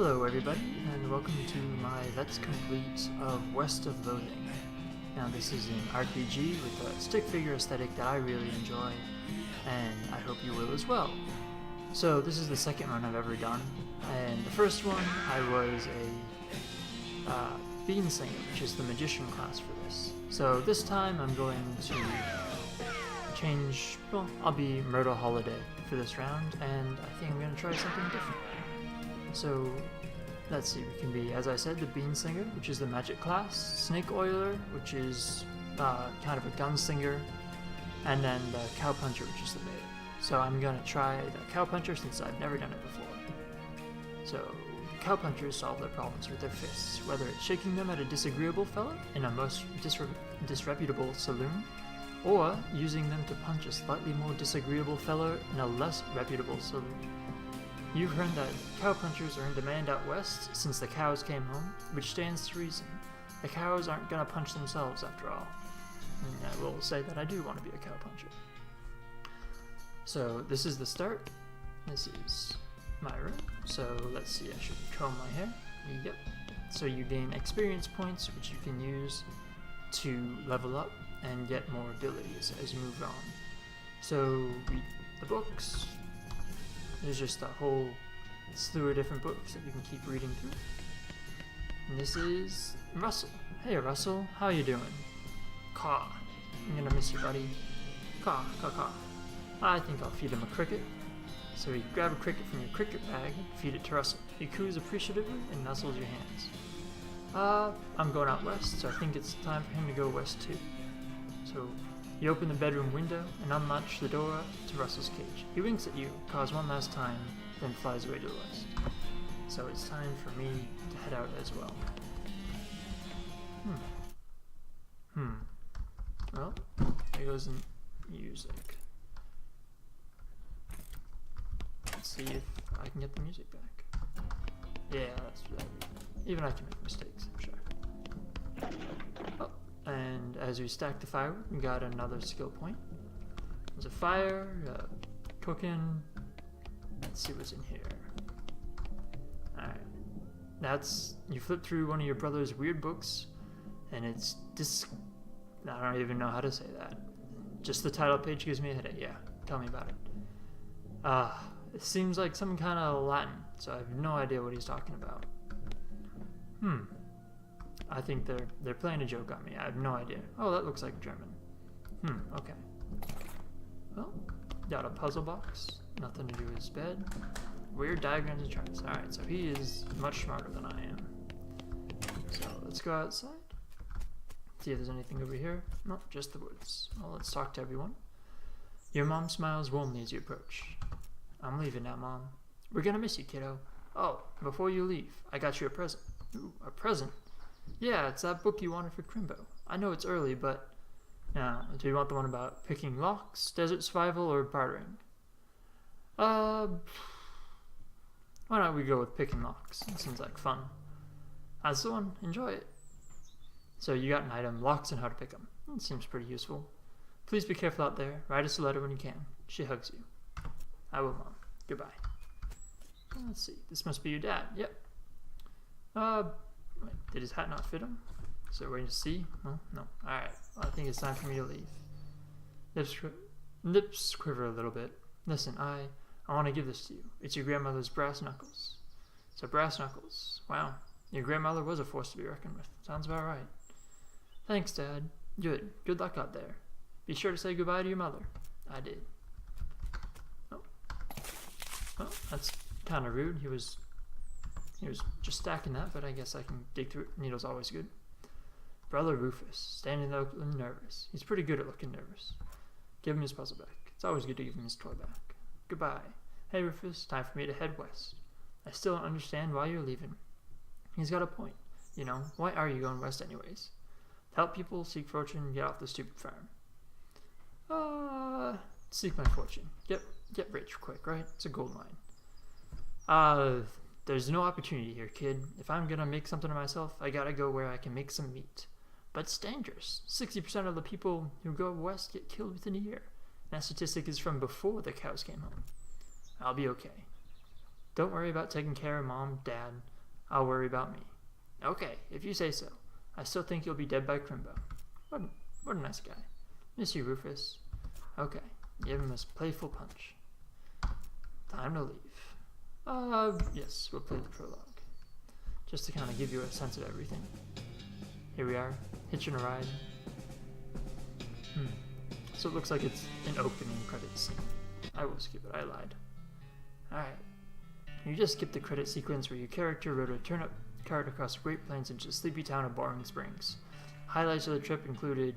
Hello everybody, and welcome to my Let's Complete of West of Loathing. Now this is an RPG with a stick figure aesthetic that I really enjoy, and I hope you will as well. So this is the second run I've ever done, and the first one I was a Bean Singer, which is the magician class for this. So this time I'm going to change, well, I'll be Myrtle Holiday for this round, and I think I'm going to try something different. So, let's see, we can be, as I said, the Bean Singer, which is the magic class, Snake Oiler, which is kind of a gunslinger, and then the Cow Puncher, which is the melee. So I'm going to try the Cow Puncher since I've never done it before. So, Cow Punchers solve their problems with their fists, whether it's shaking them at a disagreeable fella in a most disreputable saloon, or using them to punch a slightly more disagreeable fella in a less reputable saloon. You've heard that cow punchers are in demand out west since the cows came home, which stands to reason. The cows aren't gonna punch themselves after all. And I will say that I do want to be a cow puncher. So this is the start. This is my room. So let's see, I should comb my hair. Yep. So you gain experience points, which you can use to level up and get more abilities as you move on. So read the books. There's just a whole slew of different books that you can keep reading through. And this is Russell. Hey Russell, how you doing? Caw. I'm gonna miss you, buddy. Caw, caw, caw. I think I'll feed him a cricket. So you grab a cricket from your cricket bag, feed it to Russell. He coos appreciatively and nuzzles your hands. I'm going out west, so I think it's time for him to go west too. So you open the bedroom window and unlatch the door to Russell's cage. He winks at you, caws one last time, then flies away to the west. So it's time for me to head out as well. Well, there goes the music. Let's see if I can get the music back. Yeah, that's right. Even I can make mistakes, I'm sure. Oh. And as we stack the firewood, we got another skill point. There's a fire, cooking. Let's see what's in here. Alright. That's, you flip through one of your brother's weird books, and it's I don't even know how to say that. Just the title page gives me a headache. Yeah, tell me about it. It seems like some kind of Latin, so I have no idea what he's talking about. I think they're playing a joke on me. I have no idea. Oh, that looks like German. Okay. Well, got a puzzle box. Nothing to do with his bed. Weird diagrams and charts. Alright, so he is much smarter than I am. So let's go outside. See if there's anything over here. Nope, just the woods. Well, let's talk to everyone. Your mom smiles warmly as you approach. I'm leaving now, Mom. We're gonna miss you, kiddo. Oh, before you leave, I got you a present. Ooh, a present? Yeah, it's that book you wanted for Crimbo. I know it's early, but... Now, do you want the one about picking locks, desert survival, or bartering? Why don't we go with picking locks? It seems like fun. That's the one. Enjoy it. So you got an item, locks and how to pick them. It seems pretty useful. Please be careful out there. Write us a letter when you can. She hugs you. I will, Mom. Goodbye. Let's see. This must be your dad. Yep. Wait, did his hat not fit him? So we're going to see? No. Alright. Well, I think it's time for me to leave. Lips quiver a little bit. Listen, I want to give this to you. It's your grandmother's brass knuckles. So brass knuckles. Wow. Your grandmother was a force to be reckoned with. Sounds about right. Thanks, Dad. Good. Good luck out there. Be sure to say goodbye to your mother. I did. Oh. Well, that's kind of rude. He was just stacking that, but I guess I can dig through it. Needle's always good. Brother Rufus, standing there looking nervous. He's pretty good at looking nervous. Give him his puzzle back. It's always good to give him his toy back. Goodbye. Hey Rufus, time for me to head west. I still don't understand why you're leaving. He's got a point. You know, why are you going west anyways? To help people, seek fortune, and get off the stupid farm. Seek my fortune. Get rich quick, right? It's a gold mine. There's no opportunity here, kid. If I'm gonna make something of myself, I gotta go where I can make some meat. But it's dangerous. 60% of the people who go west get killed within a year. That statistic is from before the cows came home. I'll be okay. Don't worry about taking care of Mom, Dad. I'll worry about me. Okay, if you say so. I still think you'll be dead by Crimbo. What a nice guy. Miss you, Rufus. Okay, give him a playful punch. Time to leave. Yes, we'll play the prologue. Just to kind of give you a sense of everything. Here we are, hitching a ride. So it looks like it's an opening credit scene. I will skip it, I lied. Alright. You just skipped the credit sequence where your character rode a turnip cart across the Great Plains into the sleepy town of Boring Springs. Highlights of the trip included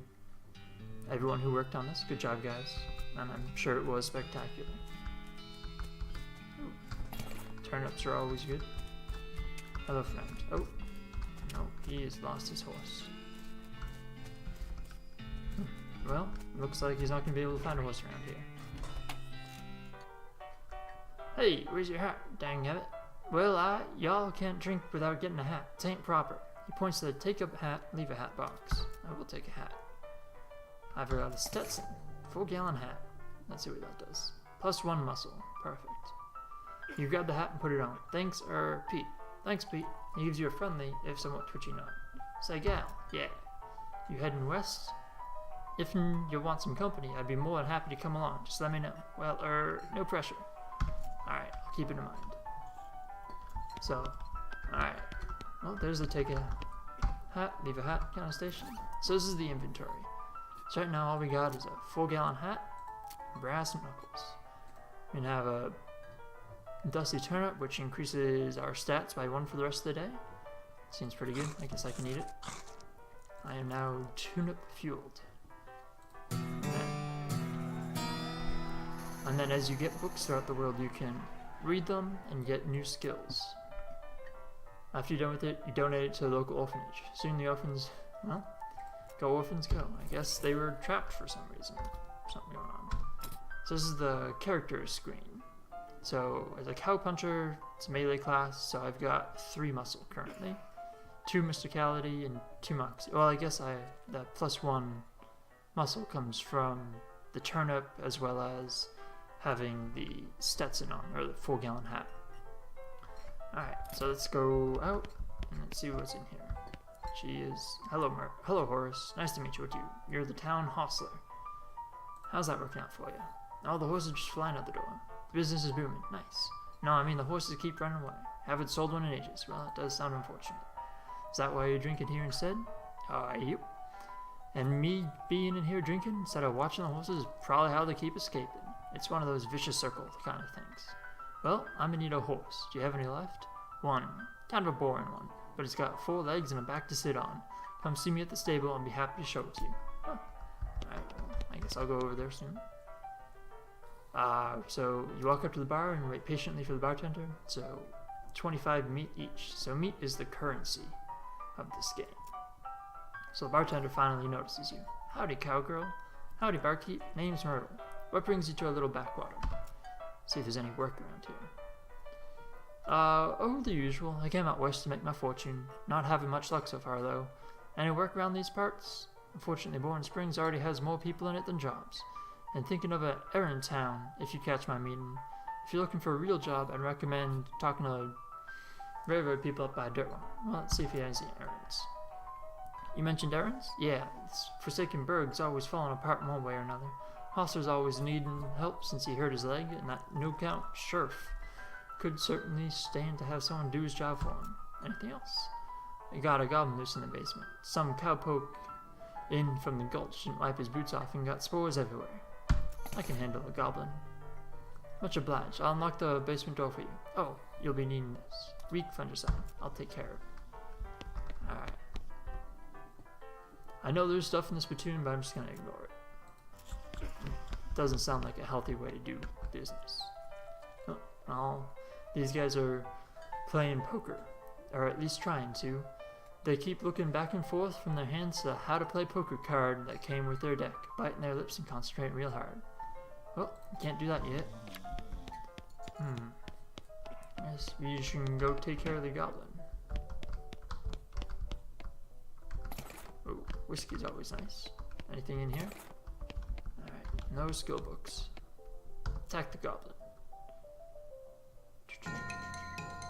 everyone who worked on this. Good job, guys. And I'm sure it was spectacular. Ooh. Turnips are always good. Hello, friend. Oh, no, he has lost his horse. Well, looks like he's not going to be able to find a horse around here. Hey, where's your hat, dang nabbit? Well, y'all can't drink without getting a hat. It ain't proper. He points to the take a hat, leave a hat box. I will take a hat. I forgot a Stetson. 4-gallon hat. Let's see what that does. +1 muscle. Perfect. You grab the hat and put it on. Thanks, Pete. Thanks, Pete. He gives you a friendly, if somewhat twitchy nod. Say, gal. Yeah. You heading west? If you want some company, I'd be more than happy to come along. Just let me know. Well, no pressure. Alright, I'll keep it in mind. So, alright. Well, there's the take a hat, leave a hat kind of station. So this is the inventory. So right now all we got is a 4-gallon hat, brass knuckles. We can have a dusty turnip, which increases our stats by 1 for the rest of the day. Seems pretty good. I guess I can eat it. I am now turnip fueled. And then as you get books throughout the world, you can read them and get new skills. After you're done with it, you donate it to the local orphanage. Soon the orphans, well, go orphans go. I guess they were trapped for some reason. Something going on. So this is the character screen. So as a cowpuncher, it's a melee class, so I've got 3 muscle currently. 2 mysticality and 2 moxie. Well, I guess that +1 muscle comes from the turnip as well as having the Stetson on, or the 4-gallon hat. Alright, so let's go out and let's see what's in here. She is, hello Horace, nice to meet you. You're the town hostler. How's that working out for you? Oh, the horses are just flying out the door. The business is booming, nice. No, I mean the horses keep running away. Haven't sold one in ages. Well, it does sound unfortunate. Is that why you're drinking here instead? Yep. And me being in here drinking instead of watching the horses is probably how they keep escaping. It's one of those vicious circle kind of things. Well, I'm in need of a horse. Do you have any left? 1. Kind of a boring one, but it's got 4 legs and a back to sit on. Come see me at the stable and be happy to show it to you. Huh. Alright, well, I guess I'll go over there soon. So you walk up to the bar and wait patiently for the bartender. So 25 meat each. So meat is the currency of this game. So the bartender finally notices you. Howdy, cowgirl. Howdy, barkeep. Name's Myrtle. What brings you to a little backwater? See if there's any work around here. Oh, the usual. I came out west to make my fortune. Not having much luck so far, though. Any work around these parts? Unfortunately, Boring Springs already has more people in it than jobs. And thinking of an errand town, if you catch my meaning. If you're looking for a real job, I'd recommend talking to railroad people up by Dirtwell. Well, let's see if he has any errands. You mentioned errands? Yeah, this Forsaken Burg's always falling apart in one way or another. Hostler's always needing help since he hurt his leg, and that no-count sheriff could certainly stand to have someone do his job for him. Anything else? I got a goblin loose in the basement. Some cowpoke in from the gulch didn't wipe his boots off and got spores everywhere. I can handle a goblin. Much obliged. I'll unlock the basement door for you. Oh, you'll be needing this. Weak fungicide. I'll take care of it. Alright. I know there's stuff in this platoon, but I'm just gonna ignore it. Doesn't sound like a healthy way to do business. Oh, well, these guys are playing poker, or at least trying to. They keep looking back and forth from their hands to the how to play poker card that came with their deck, biting their lips and concentrating real hard. Well, can't do that yet. Guess we should go take care of the goblin. Oh, whiskey's always nice. Anything in here? Alright, no skill books. Attack the goblin.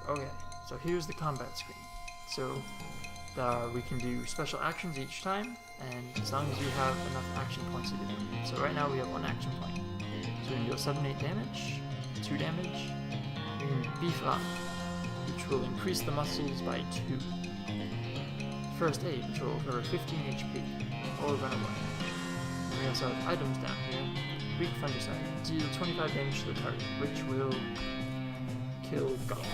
Okay, so here's the combat screen. So we can do special actions each time, and as long as we have enough action points to do them. So right now we have 1 action point. So we can deal 7-8 damage, 2 damage. We can beef up, which will increase the muscles by 2. First aid, which will recover 15 HP, or run away. And we also have items down here. Weak fungicide, deal 25 damage to the target, which will kill God.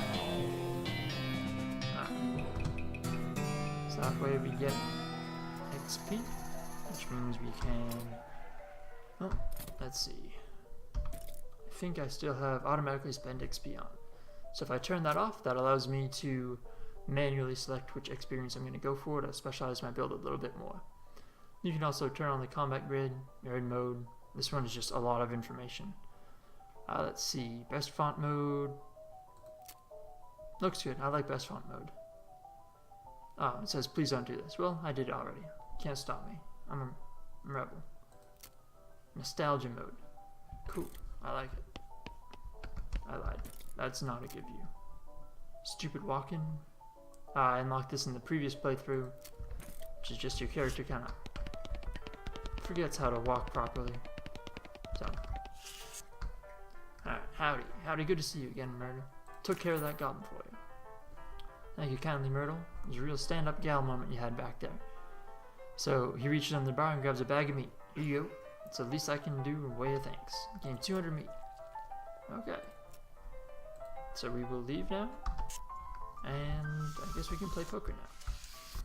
So that way we get XP, which means we can, oh, let's see. I think I still have automatically spend XP on. So if I turn that off, that allows me to manually select which experience I'm going to go for to specialize my build a little bit more. You can also turn on the combat grid mode. This one is just a lot of information. Let's see, best font mode. Looks good. I like best font mode. Oh, it says please don't do this. Well, I did it already. Can't stop me. I'm a rebel. Nostalgia mode. Cool. I like it. I lied. That's not a good view. Stupid walking. I unlocked this in the previous playthrough, which is just your character kind of forgets how to walk properly. So, alright, howdy, good to see you again, Myrtle. Took care of that goblin for you. Thank you kindly, Myrtle. It was a real stand-up gal moment you had back there. So he reaches under the bar and grabs a bag of meat. Here you go. It's the least I can do in way of thanks. Gain 200 meat. Okay. So we will leave now, and I guess we can play poker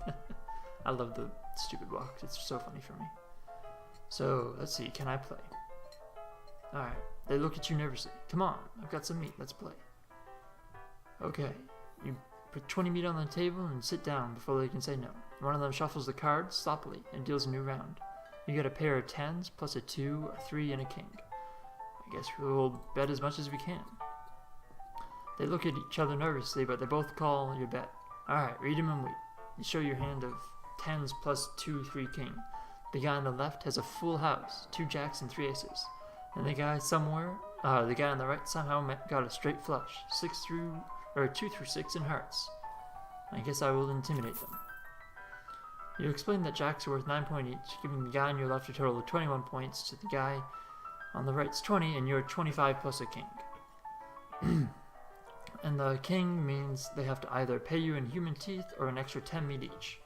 now. I love the stupid walks. It's so funny for me. So let's see. Can I play? All right. They look at you nervously. Come on. I've got some meat. Let's play. Okay. You put 20 meat on the table and sit down before they can say no. One of them shuffles the cards sloppily and deals a new round. You get a pair of 10s plus a 2, a 3, and a king. I guess we'll bet as much as we can. They look at each other nervously, but they both call your bet. Alright, read them and wait. You show your hand of 10s plus 2, 3, king. The guy on the left has a full house, 2 jacks and 3 aces. And the guy on the right somehow got a straight flush, 2 through 6 in hearts. I guess I will intimidate them. You explain that jacks are worth 9 points each, giving the guy on your left a total of 21 points to the guy on the right's 20, and you're 25 plus a king. And the king means they have to either pay you in human teeth or an extra 10 meat each.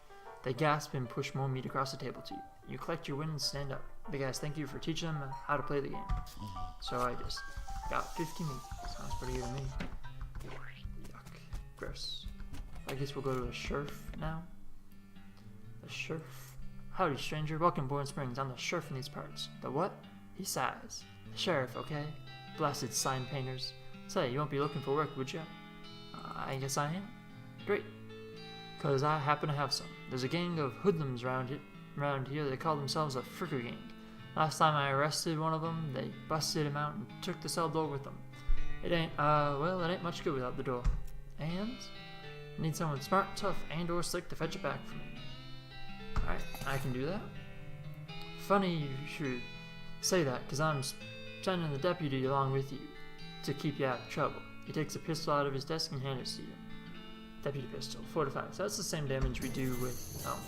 They gasp and push more meat across the table to you. You collect your win and stand up. The guys thank you for teaching them how to play the game. So I just got 50 meat. Sounds pretty good to me. Yuck. Gross. I guess we'll go to the sheriff now. The sheriff. Howdy, stranger. Welcome, Born Springs. I'm the sheriff in these parts. The what? He sighs. The sheriff, okay? Blasted sign painters. Say, you won't be looking for work, would you? I guess I am. Great. Because I happen to have some. There's a gang of hoodlums around here. They call themselves a fricker gang. Last time I arrested one of them, they busted him out and took the cell door with them. It ain't much good without the door. And I need someone smart, tough, and or slick to fetch it back for me. Alright, I can do that. Funny you should say that, because I'm sending the deputy along with you to keep you out of trouble. He takes a pistol out of his desk and hands it to you. Deputy pistol, 4 to 5. So that's the same damage we do with... Oh,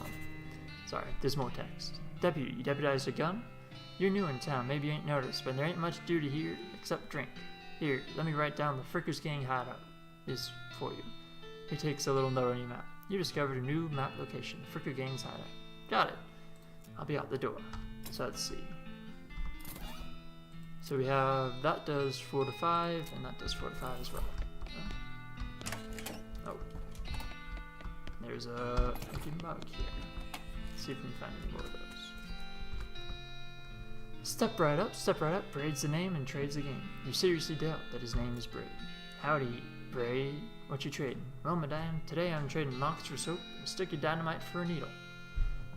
sorry, there's more text. Deputy, you deputized a gun? You're new in town, maybe you ain't noticed, but there ain't much duty here except drink. Here, let me write down the Frickers Gang hideout is for you. He takes a little note on your map. You discovered a new map location, the Fricker Gang's hideout. Got it. I'll be out the door. So let's see. So we have, that does 4 to 5, and that does 4 to 5 as well. Oh. There's a fucking bug here. Let's see if we can find any more of those. Step right up, Braid's the name and trades the game. You seriously doubt that his name is Braid. Howdy, Braid. What you trading? Well, madame, today I'm trading mox for soap, a stick of dynamite for a needle.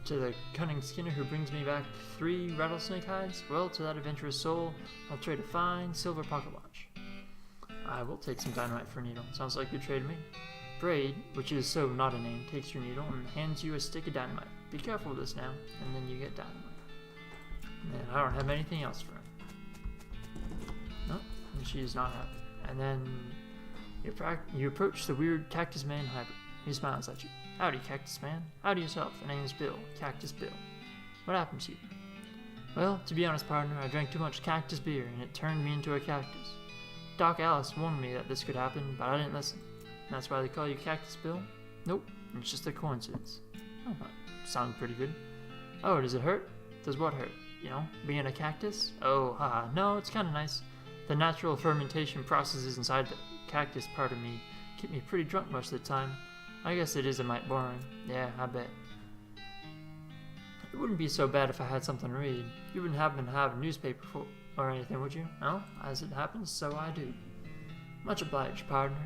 To the cunning Skinner who brings me back 3 rattlesnake hides, well, to that adventurous soul, I'll trade a fine silver pocket watch. I will take some dynamite for a needle. Sounds like a good trade to me. Braid, which is so not a name, takes your needle and hands you a stick of dynamite. Be careful with this now, and then you get dynamite. And I don't have anything else for him. No, and she is not happy. And then You approach the weird Cactus Man hybrid. He smiles at you. Howdy, Cactus Man. Howdy yourself. The name's Bill. Cactus Bill. What happened to you? Well, to be honest, partner, I drank too much cactus beer and it turned me into a cactus. Doc Alice warned me that this could happen, but I didn't listen. That's why they call you Cactus Bill? Nope, it's just a coincidence. Oh, that sounds pretty good. Oh, does it hurt? Does what hurt? You know, being a cactus? Oh, haha, no, it's kinda nice. The natural fermentation processes inside the cactus part of me keep me pretty drunk most of the time. I guess it is a mite boring. Yeah, I bet. It wouldn't be so bad if I had something to read. You wouldn't happen to have a newspaper or anything, would you? No? As it happens, so I do. Much obliged, partner.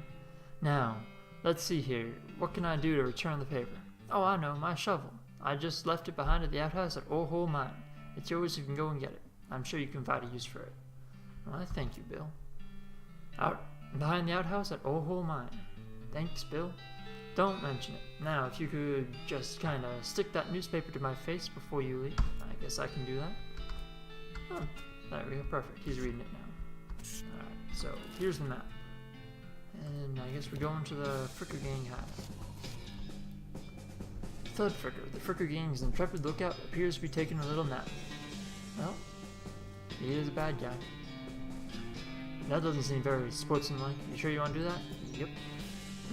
Now, let's see here. What can I do to return the paper? Oh, I know, my shovel. I just left it behind at the outhouse at Old Hole Mine. It's yours if you can go and get it. I'm sure you can find a use for it. Well, I thank you, Bill. Out behind the outhouse at Old Hole Mine. Thanks, Bill. Don't mention it. Now, if you could just kind of stick that newspaper to my face before you leave. I guess I can do that. Oh, there we go. Perfect. He's reading it now. Alright, so here's the map. And I guess we're going to the Fricker Gang hive. Thud Fricker. The Fricker Gang's intrepid lookout appears to be taking a little nap. Well, he is a bad guy. That doesn't seem very sportsmanlike. You sure you want to do that? Yep.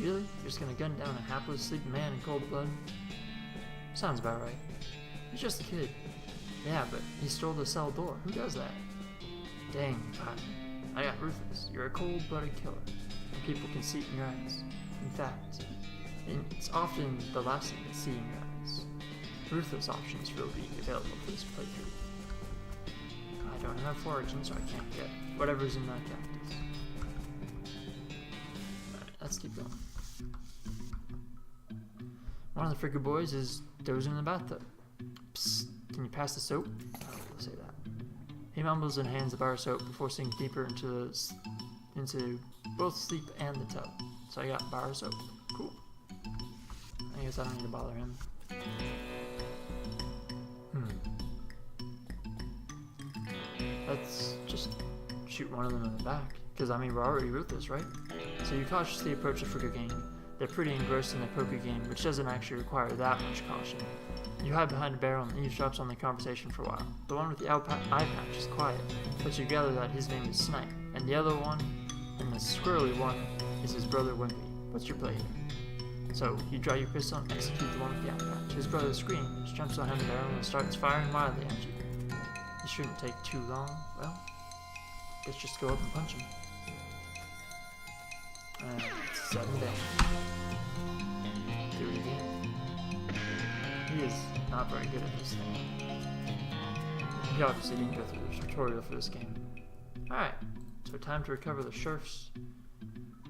Really? You're just gonna gun down a hapless sleeping man in cold blood? Sounds about right. He's just a kid. Yeah, but he stole the cell door. Who does that? Dang, partner. I got ruthless. You're a cold-blooded killer. And people can see it in your eyes. In fact, it's often the last thing they see in your eyes. Ruthless options will be available for this playthrough. I don't have foraging, so I can't get whatever's in that cactus. Alright, let's keep going. One of the Fricker boys is dozing in the bathtub. Psst, can you pass the soap? Oh, we'll say that. He mumbles and hands the bar of soap before sinking deeper into both sleep and the tub. So I got bar of soap. Cool. I guess I don't need to bother him. Let's just shoot one of them in the back. Because, I mean, we're already ruthless, right? So you cautiously approach the Fricker Gang. They're pretty engrossed in the poker game, which doesn't actually require that much caution. You hide behind a barrel and eavesdrops on the conversation for a while. The one with the eye patch is quiet, but you gather that his name is Snipe, and the other one, and the squirrely one, is his brother Wimpy. What's your play here? So, you draw your pistol and execute the one with the eye patch. His brother screams, jumps behind the barrel, and starts firing wildly at you. It shouldn't take too long. Well, let's just go up and punch him. And 7 damage. Do it again. He is not very good at this thing. He obviously didn't go through the tutorial for this game. Alright, so time to recover the sheriffs.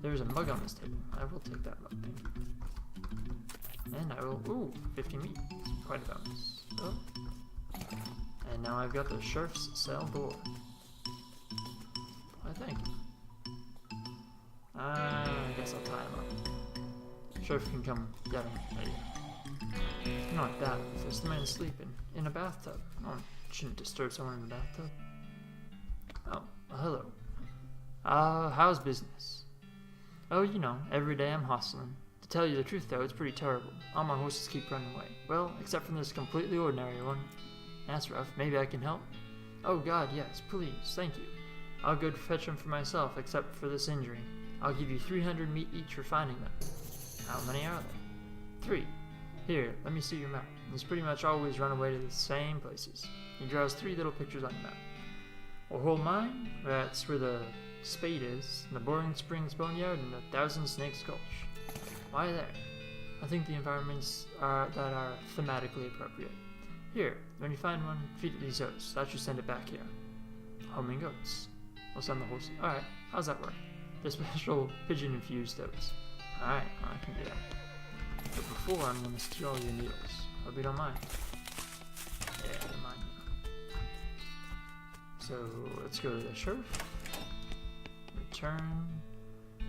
There's a mug on this table. I will take that mug, thank you. And I will, ooh, 50 meat. Quite a bonus. Oh. And now I've got the sheriff's cell door. Why, thank you. I guess I'll tie him up. Sheriff can come get him. Not that. If the man's sleeping in a bathtub. Oh, shouldn't disturb someone in the bathtub. Oh, well, hello. How's business? Oh, you know, every day I'm hustling. To tell you the truth, though, it's pretty terrible. All my horses keep running away. Well, except from this completely ordinary one. That's rough. Maybe I can help? Oh, God, yes, please. Thank you. I'll go fetch them for myself, except for this injury. I'll give you 300 meat each for finding them. How many are there? 3. Here, let me see your map. He's pretty much always run away to the same places. He draws 3 little pictures on the map. Or whole mine, that's where the spade is, and the Boring Springs Boneyard, and the Thousand Snakes Gulch. Why there? I think the environments that are thematically appropriate. Here, when you find one, feed it these oats. That should send it back here. Homing oats. We'll send the horse. Alright, how's that work? They're special pigeon-infused oats. Alright, I can do that. But before, I'm gonna steal all your needles. Hope you don't mind. Yeah, I don't mind. So, let's go to the sheriff. Return.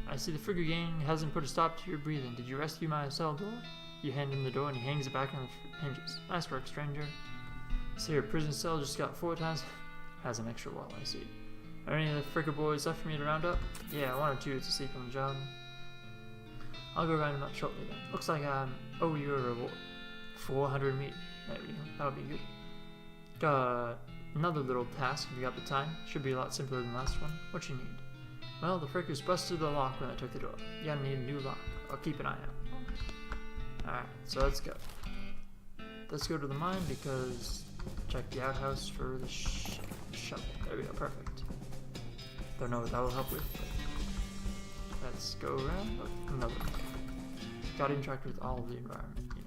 I see the Fricker Gang hasn't put a stop to your breathing. Did you rescue my cell door? You hand him the door and he hangs it back on the hinges. Nice work, stranger. See, your prison cell just got 4 times. Has an extra wall, I see. Are any of the Fricker boys left for me to round up? Yeah, 1 or 2 to sleep on the job. I'll go round him up shortly then. Looks like I owe you a reward. 400 meat. There we go. That'll be good. Got another little task if you got the time. Should be a lot simpler than the last one. What you need? Well, the frickers busted the lock when I took the door. You gotta need a new lock. I'll keep an eye out. Alright, so let's go. Let's go to the mine because check the outhouse for the shovel. There we go, perfect. Don't know what that will help with. Let's go around. Oh, another one. Gotta interact with all of the environment, you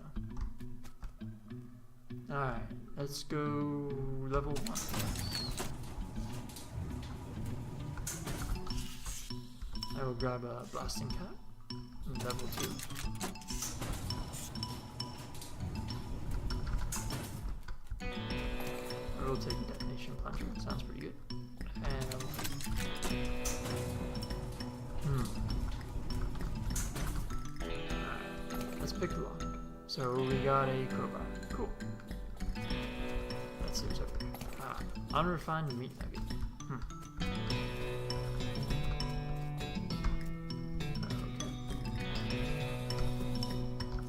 know. Alright, let's go level 1. I will grab a blasting cat. Level 2. I will take a detonation plunger. Sounds pretty good. And alright, let's pick the lock. So we got a crowbar. Cool. Let's see what's over here. Unrefined meat nugget.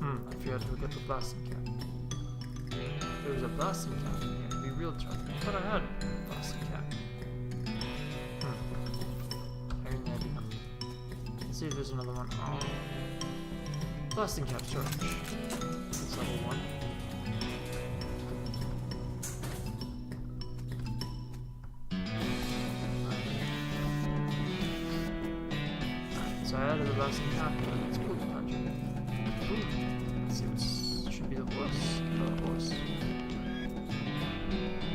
I forgot to hook up the blasting cap. If there was a blasting cap in here, it'd be real trouble. But I had a blasting cap. Apparently I do not. Let's see if there's another one. Oh. Blasting cap storage. It's level 1. Alright, so I added the blasting cap and let's pull the punch. Let's see what should be the horse. Oh, the horse.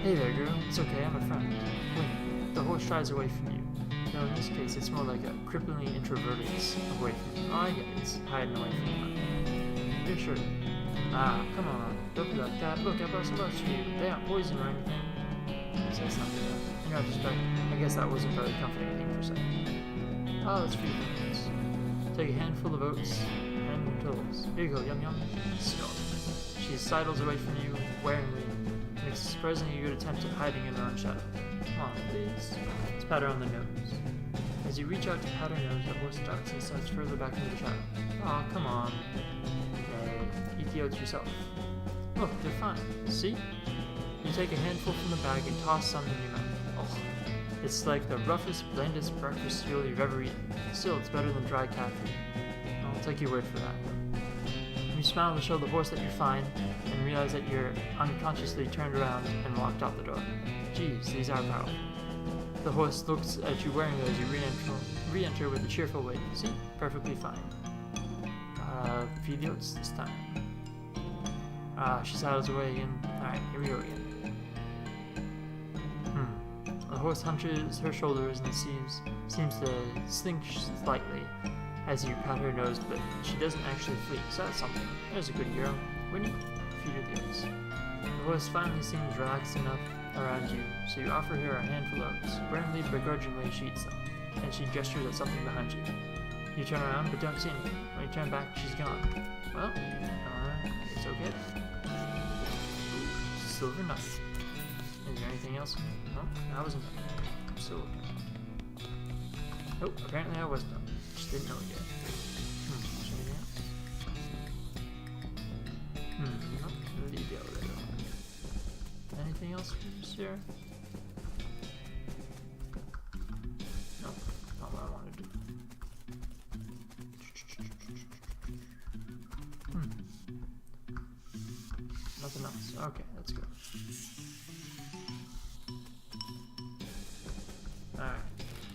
Hey there, girl. It's okay, I'm a friend. Wait, the horse shies away from you. No, in this case, it's more like a cripplingly introverted away from you. Oh, I get it. It's hiding away from you. You're sure. Ah, come on. Don't be like that. Look, I brought some nuts for you. They aren't poison or anything. Say something. In retrospect, I guess that wasn't very comforting thing for saying. Ah, let's feed the oats. Take a handful of oats and pills. Here you go, yum yum. Snort. She sidles away from you, waringly, and makes a surprisingly good attempt at hiding in her own shadow. Come on, please. Let's pat her on the nose. As you reach out to pat her nose, the horse darts and starts further back into the shadow. Aw, come on. Eat the oats yourself. Look, they're fine. See? You take a handful from the bag and toss some in your mouth. Oh, it's like the roughest, blandest breakfast cereal you've ever eaten. Still, it's better than dry cat food. I'll take your word for that. You smile to show the horse that you're fine, and realize that you're unconsciously turned around and walked out the door. Geez, these are powerful. The horse looks at you waringly as you re-enter with a cheerful wave. See? Perfectly fine. Feed the oats this time. She sidles away again. Alright, here we go again. The horse hunches her shoulders and seems to slink slightly as you pat her nose, but she doesn't actually flee, so that's something. There's a good girl. When you feed her the oats. The horse finally seems relaxed enough around you, so you offer her a handful of oats. Blandly, begrudgingly, she eats them, and she gestures at something behind you. You turn around, but don't see anything. When you turn back, she's gone. Well, it's okay. Ooh, silver nugget. Is there anything else? No, that wasn't it. I'm still looking. Oh, apparently I was done. Just didn't know it yet. Is there anything else? No, leave the elevator on. Anything else here? No, not what I wanted to do. Nothing else. Okay, let's go. Alright,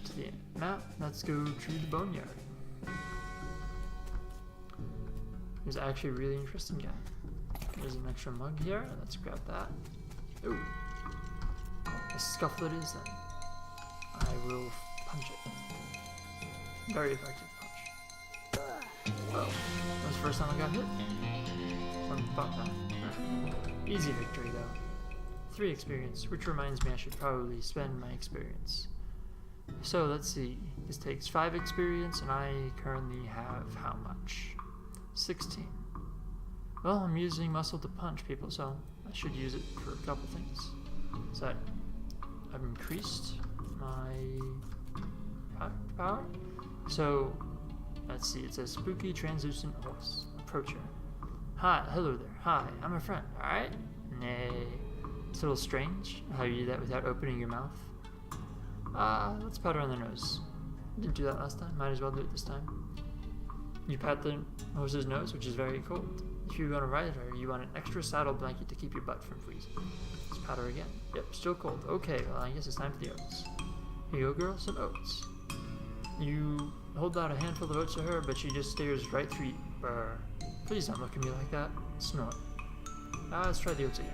to the end. Now, let's go to the boneyard. There's actually a really interesting guy. There's an extra mug here. Let's grab that. Ooh. A scuffle it is then. I will punch it. Very effective punch. Oh, that was the first time I got hit. Wouldn't thought that. Easy victory though. 3 experience, which reminds me I should probably spend my experience. So let's see. This takes 5 experience and I currently have how much? 16. Well, I'm using muscle to punch people, so I should use it for a couple things. So I've increased my power. So Let's see, it says spooky translucent horse. Approach her. Hi, hello there. Hi, I'm a friend, alright? Nay. It's a little strange how you do that without opening your mouth. Let's pat her on the nose. Didn't do that last time, might as well do it this time. You pat the horse's nose, which is very cold. If you're going to ride her, you want an extra saddle blanket to keep your butt from freezing. Let's pat her again. Yep, still cold. Okay, well, I guess it's time for the oats. Here you go, girl, some oats. You hold out a handful of oats to her, but she just stares right through you. Brr. Please don't look at me like that. Snort. Let's try the oats again.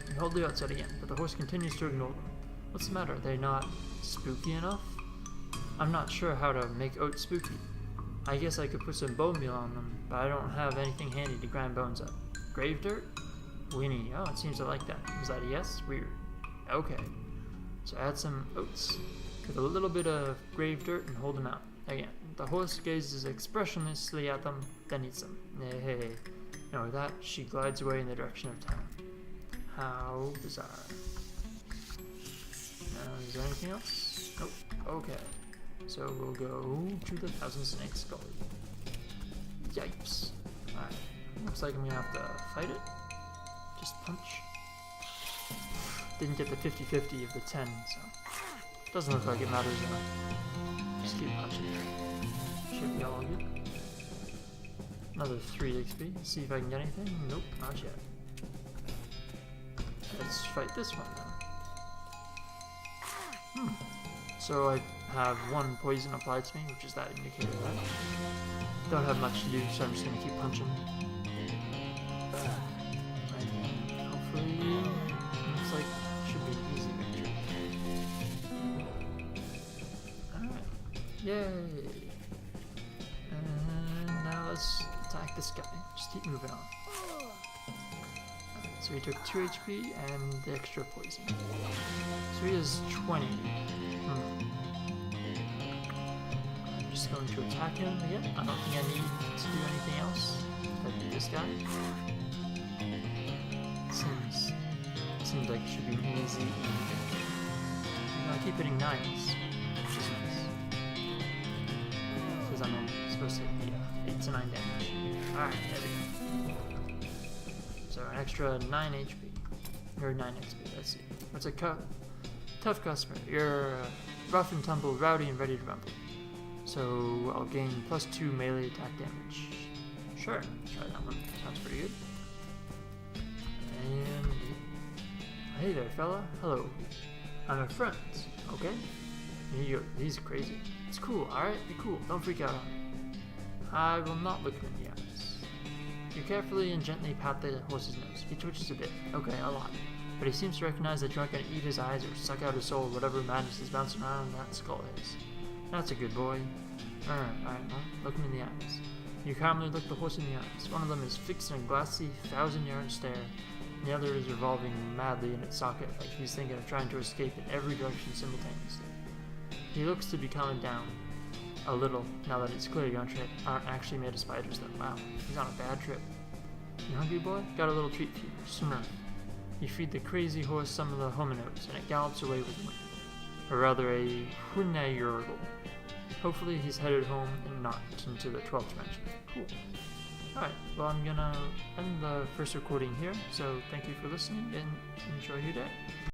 You hold the oats out again, but the horse continues to ignore them. What's the matter? Are they not spooky enough? I'm not sure how to make oats spooky. I guess I could put some bone meal on them, but I don't have anything handy to grind bones up. Grave dirt? Weenie. Oh, it seems to like that. Was that a yes? Weird. Okay. So add some oats. With a little bit of grave dirt and hold them out. Again, the horse gazes expressionlessly at them, then eats them. Hey. And with that, she glides away in the direction of town. How bizarre. Is there anything else? Nope. Okay. So we'll go to the Thousand Snakes Gully. Yipes. Alright. Looks like I'm gonna have to fight it. Just punch. Didn't get the 50-50 of the 10, so doesn't look like it matters enough. Just keep punching. Should be all good. Another 3 XP. See if I can get anything. Nope, not yet. Let's fight this one then. So I have 1 poison applied to me, which is that indicator there. Don't have much to do, so I'm just gonna keep punching. And hopefully, looks like it should be an easy victory. Alright. Yay! And now let's attack this guy. Just keep moving on. So he took 2 HP and the extra poison. So he has 20. I'm just going to attack him again. I don't think I need to do anything else. But do this guy. Seems like it should be easy. I keep hitting 9s, which is nice. Because I'm supposed to hit 8 to 9 damage. Alright, there we go. So an extra 9 HP, or 9 XP, let's see. What's a tough customer? You're rough and tumble, rowdy and ready to rumble. So I'll gain +2 melee attack damage. Sure, try that one, sounds pretty good. And hey there fella, hello. I'm a friend, okay? He's crazy. It's cool, alright? Be cool, don't freak out on me. I will not look him in the eyes. You carefully and gently pat the horse's nose. He twitches a bit. Okay, a lot. But he seems to recognize that you're not going to eat his eyes or suck out his soul, whatever madness is bouncing around in that skull is. That's a good boy. Alright, well, look him in the eyes. You calmly look the horse in the eyes. One of them is fixed in a glassy, 1,000-yard stare, and the other is revolving madly in its socket, like he's thinking of trying to escape in every direction simultaneously. He looks to be calming down. A little, now that it's clear you aren't actually made of spiders though. Wow, he's on a bad trip. You hungry, boy? Got a little treat for you. Snurf. You feed the crazy horse some of the hominodes, and it gallops away with wind. Or rather, a hunnayurgle. Hopefully he's headed home and not into the 12th dimension. Cool. Alright, well I'm gonna end the first recording here, so thank you for listening, and enjoy your day.